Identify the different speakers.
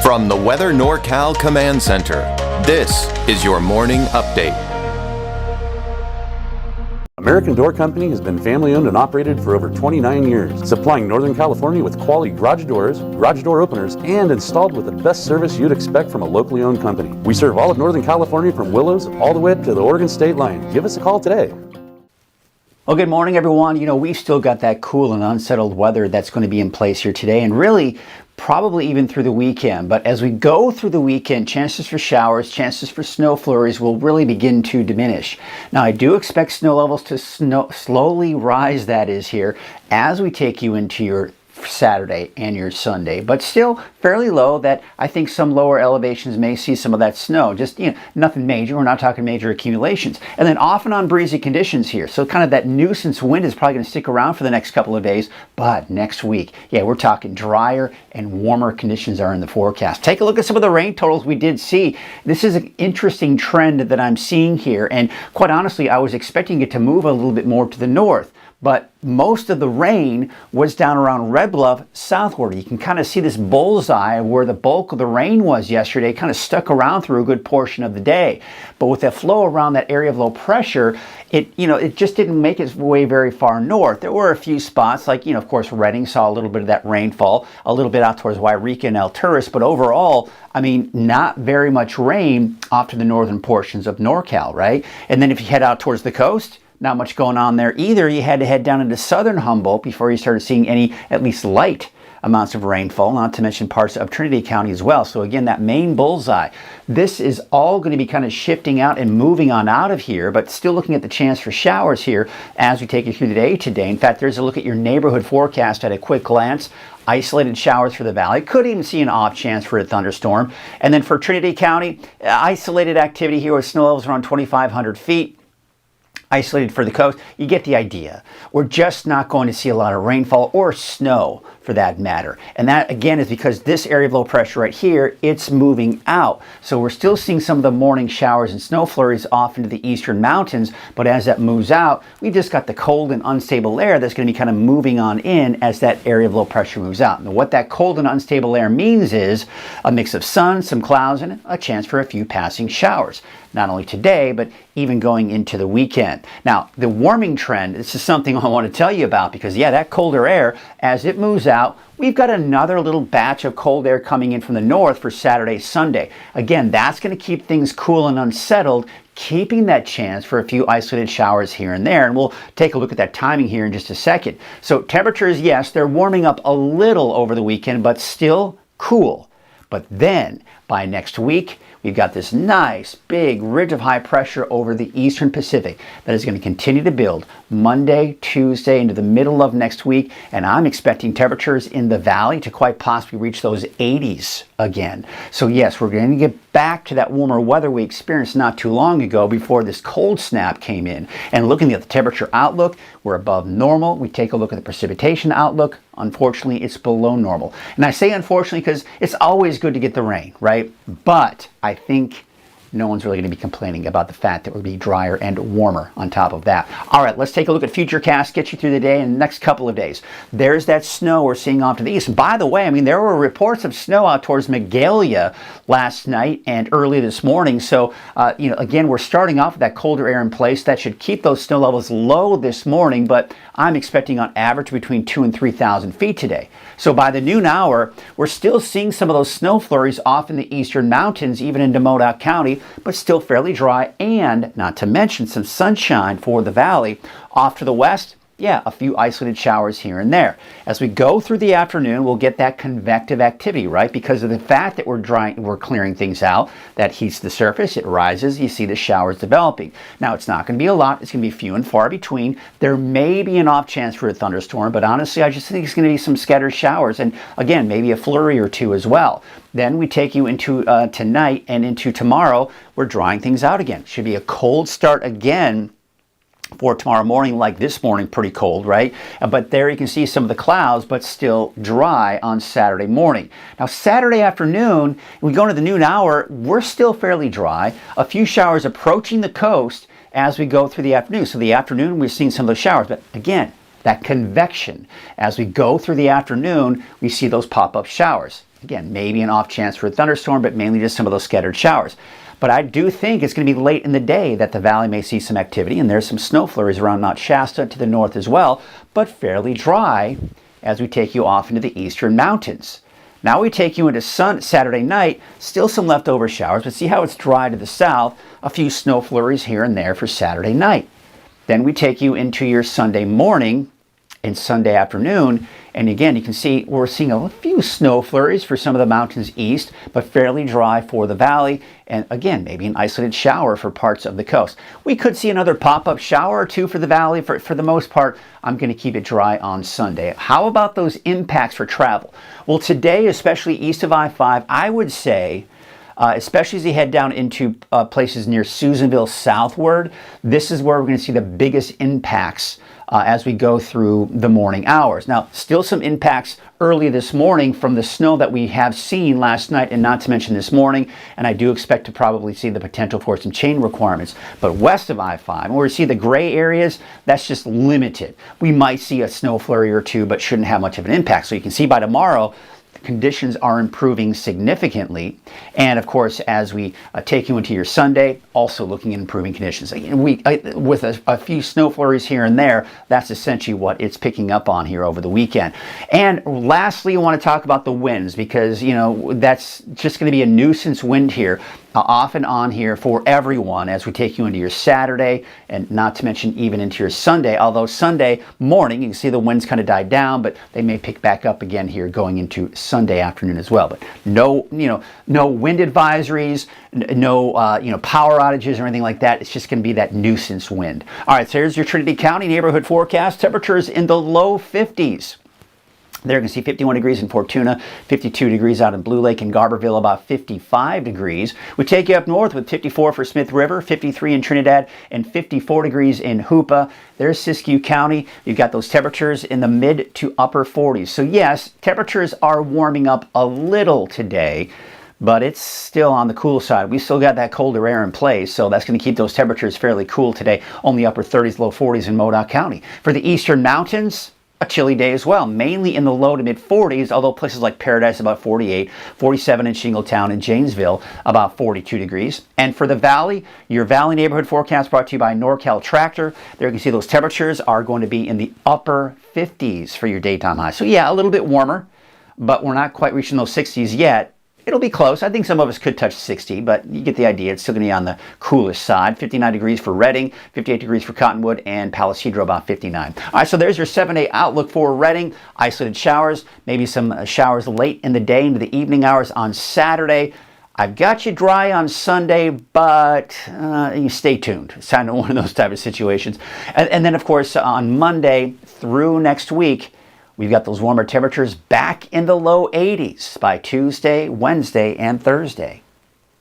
Speaker 1: From the Weather NorCal Command Center, this is your morning update.
Speaker 2: American Door Company has been family-owned and operated for over 29 years, supplying Northern California with quality garage doors, garage door openers, and installed with the best service you'd expect from a locally owned company. We serve all of Northern California from Willows all the way to the Oregon state line. Give us a call today.
Speaker 3: Well, good morning, everyone. You know, we've still got that cool and unsettled weather that's going to be in place here today, and really probably even through the weekend. But as we go through the weekend, chances for showers, chances for snow flurries will really begin to diminish. Now, I do expect snow levels to slowly rise, that is, here as we take you into your Saturday and your Sunday, but still fairly low, that I think some lower elevations may see some of that snow. Just, you know, nothing major. We're not talking major accumulations. And then off and on breezy conditions here. So kind of that nuisance wind is probably going to stick around for the next couple of days. But next week, yeah, we're talking drier and warmer conditions are in the forecast. Take a look at some of the rain totals we did see. This is an interesting trend that I'm seeing here. And quite honestly, I was expecting it to move a little bit more to the north. But most of the rain was down around Red Bluff southward. You can kind of see this bullseye where the bulk of the rain was yesterday, kind of stuck around through a good portion of the day. But with that flow around that area of low pressure, it just didn't make its way very far north. There were a few spots, like, of course, Redding saw a little bit of that rainfall, a little bit out towards Wairika and El Turris, but overall, I mean, not very much rain off to the northern portions of NorCal, right? And then if you head out towards the coast, not much going on there either. You had to head down into southern Humboldt before you started seeing any, at least light amounts of rainfall, not to mention parts of Trinity County as well. So again, that main bullseye, this is all going to be kind of shifting out and moving on out of here, but still looking at the chance for showers here as we take you through the day today. In fact, there's a look at your neighborhood forecast at a quick glance. Isolated showers for the valley. Could even see an off chance for a thunderstorm. And then for Trinity County, isolated activity here with snow levels around 2,500 feet. Isolated for the coast. You get the idea. We're just not going to see a lot of rainfall or snow for that matter. And that again is because this area of low pressure right here, it's moving out. So we're still seeing some of the morning showers and snow flurries off into the eastern mountains, but as that moves out, we just got the cold and unstable air that's going to be kind of moving on in as that area of low pressure moves out. And what that cold and unstable air means is a mix of sun, some clouds, and a chance for a few passing showers. Not only today, but even going into the weekend. Now, the warming trend, this is something I want to tell you about because, yeah, that colder air, as it moves out, we've got another little batch of cold air coming in from the north for Saturday, Sunday. Again, that's going to keep things cool and unsettled, keeping that chance for a few isolated showers here and there. And we'll take a look at that timing here in just a second. So temperatures, yes, they're warming up a little over the weekend, but still cool. But then by next week, we've got this nice big ridge of high pressure over the eastern Pacific that is going to continue to build Monday, Tuesday into the middle of next week. And I'm expecting temperatures in the valley to quite possibly reach those 80s again. So yes, we're going to get back to that warmer weather we experienced not too long ago before this cold snap came in. And looking at the temperature outlook, we're above normal. We take a look at the precipitation outlook. Unfortunately, it's below normal. And I say unfortunately because it's always good to get the rain, right? But I think no one's really going to be complaining about the fact that it would be drier and warmer on top of that. All right, let's take a look at futurecast, get you through the day in the next couple of days. There's that snow we're seeing off to the east. By the way, I mean, there were reports of snow out towards Magalia last night and early this morning. So, again, we're starting off with that colder air in place. That should keep those snow levels low this morning, but I'm expecting on average between 2,000 and 3,000 feet today. So by the noon hour, we're still seeing some of those snow flurries off in the eastern mountains, even into Modoc County, but still fairly dry, and not to mention some sunshine for the valley. Off to the west, yeah, a few isolated showers here and there. As we go through the afternoon, we'll get that convective activity, right? Because of the fact that we're clearing things out, that heats the surface, it rises, you see the showers developing. Now, it's not going to be a lot. It's going to be few and far between. There may be an off chance for a thunderstorm, but honestly, I just think it's going to be some scattered showers, and again, maybe a flurry or two as well. Then we take you into tonight and into tomorrow. We're drying things out again. Should be a cold start again for tomorrow morning, like this morning, pretty cold, right? But there you can see some of the clouds, but still dry on Saturday morning. Now, Saturday afternoon, we go into the noon hour, we're still fairly dry. A few showers approaching the coast as we go through the afternoon. So the afternoon, we're seeing some of those showers, but again, that convection. As we go through the afternoon, we see those pop-up showers. Again, maybe an off chance for a thunderstorm, but mainly just some of those scattered showers. But I do think it's going to be late in the day that the valley may see some activity, and there's some snow flurries around Mount Shasta to the north as well, but fairly dry as we take you off into the eastern mountains. Now we take you into Saturday night, still some leftover showers, but see how it's dry to the south, a few snow flurries here and there for Saturday night. Then we take you into your Sunday morning and Sunday afternoon, and again you can see we're seeing a few snow flurries for some of the mountains east, but fairly dry for the valley, and again maybe an isolated shower for parts of the coast. We could see another pop-up shower or two for the valley. For the most part, I'm going to keep it dry on Sunday. How about those impacts for travel? Well, today, especially east of I-5, I would say especially as you head down into places near Susanville southward, this is where we're going to see the biggest impacts as we go through the morning hours. Now, still some impacts early this morning from the snow that we have seen last night and not to mention this morning, and I do expect to probably see the potential for some chain requirements. But west of I-5, where we see the gray areas, that's just limited. We might see a snow flurry or two, but shouldn't have much of an impact. So you can see by tomorrow, conditions are improving significantly, and of course as we take you into your Sunday, also looking at improving conditions. With a few snow flurries here and there, that's essentially what it's picking up on here over the weekend. And lastly, I want to talk about the winds, because that's just going to be a nuisance wind here off and on here for everyone as we take you into your Saturday, and not to mention even into your Sunday. Although Sunday morning, you can see the winds kind of died down, but they may pick back up again here going into Sunday afternoon as well. But no wind advisories, no power outages or anything like that. It's just going to be that nuisance wind. All right, so here's your Trinity County neighborhood forecast. Temperatures in the low 50s. There you can see 51 degrees in Fortuna, 52 degrees out in Blue Lake and Garberville, about 55 degrees. We take you up north with 54 for Smith River, 53 in Trinidad, and 54 degrees in Hoopa. There's Siskiyou County. You've got those temperatures in the mid to upper 40s. So yes, temperatures are warming up a little today, but it's still on the cool side. We still got that colder air in place, so that's going to keep those temperatures fairly cool today. Only upper 30s, low 40s in Modoc County. For the eastern mountains, a chilly day as well, mainly in the low to mid 40s, although places like Paradise about 48, 47 in Shingletown and Janesville about 42 degrees. And for the valley, your valley neighborhood forecast brought to you by NorCal Tractor. There you can see those temperatures are going to be in the upper 50s for your daytime high. So yeah, a little bit warmer, but we're not quite reaching those 60s yet. It'll be close. I think some of us could touch 60, but you get the idea. It's still going to be on the coolest side. 59 degrees for Redding, 58 degrees for Cottonwood, and Palo Cedro about 59. All right, so there's your 7-day outlook for Redding. Isolated showers, maybe some showers late in the day into the evening hours on Saturday. I've got you dry on Sunday, but you stay tuned. It's kind of one of those type of situations. And then, of course, on Monday through next week, we've got those warmer temperatures back in the low 80s by Tuesday, Wednesday, and Thursday.